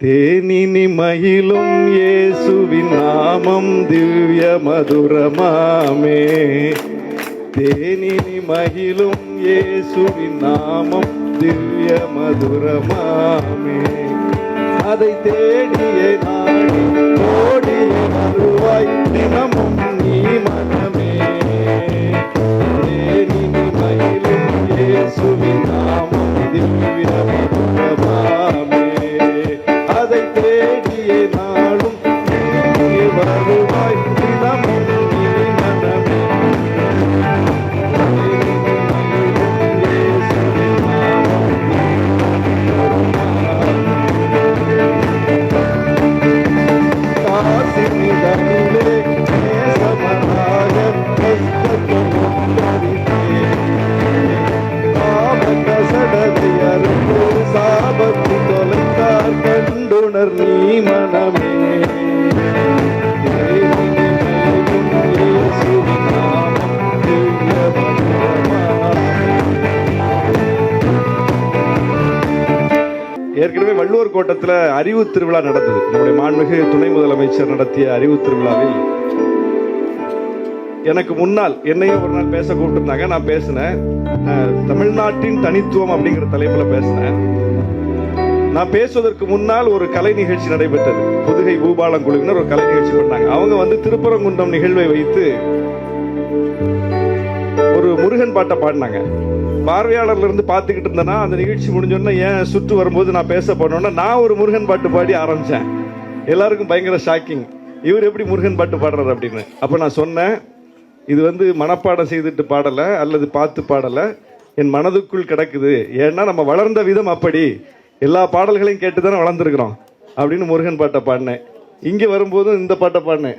தேனினி மகிழும் இயேசுவின் நாமம் திவ்ய மதுரமாமே. தேனினி மகிழும் இயேசுவின் நாமம் திவ்ய மதுரமாமே. அதை தேடிய நாடி ஓடிய வருவாய் தினமும் நீ மனமே. தேனினி மகிழும் இயேசுவின் நாமம் திவ்ய மதுரமாமே. அதை தேடிய நாளும் நீ வருவாய் தினமும் நீ மனமே. சாபத்து தொலைத்தார் கண்டுணர் நீ மனமே. ஏற்கனவே வள்ளுவர் கோட்டத்தில் அறிவு திருவிழா நடந்தது. நம்முடைய மாண்புமிகு துணை முதலமைச்சர் நடத்திய அறிவு திருவிழாவில் எனக்கு முன்னால் என்னையும் ஒரு நாள் பேச கூப்பிட்டுருந்தாங்க. நான் பேசினேன். தமிழ்நாட்டின் தனித்துவம் அப்படிங்கிற தலைப்புல பேசினேன். நான் பேசுவதற்கு முன்னால் ஒரு கலை நிகழ்ச்சி நடைபெற்றது. புதுகை பூபாலம் குழுவினர் ஒரு கலை நிகழ்ச்சி பண்ணாங்க. அவங்க வந்து திருப்பரங்குன்றம் நிகழ்வை வைத்து ஒரு முருகன் பாட்டை பாடினாங்க. பார்வையாளர்ல இருந்து பார்த்துக்கிட்டு இருந்தேன்னா அந்த நிகழ்ச்சி முடிஞ்சோன்னா ஏன் சுற்று வரும்போது நான் பேச போனோன்னா நான் ஒரு முருகன் பாட்டு பாடி ஆரம்பிச்சேன். எல்லாருக்கும் பயங்கர ஷாக்கிங். இவர் எப்படி முருகன் பாட்டு பாடுறாரு அப்படின்னு. அப்ப நான் சொன்னேன், இது வந்து மனப்பாடம் செய்துட்டு பாடலை அல்லது பார்த்து பாடலை, என் மனதுக்குள் கிடக்குது. ஏன்னா நம்ம வளர்ந்த விதம் அப்படி, எல்லா பாடல்களையும் கேட்டு தானே வளர்ந்துருக்கிறோம் அப்படின்னு முருகன் பாட்டை பாடினேன். இங்கே வரும்போதும் இந்த பாட்டை பாடினேன்.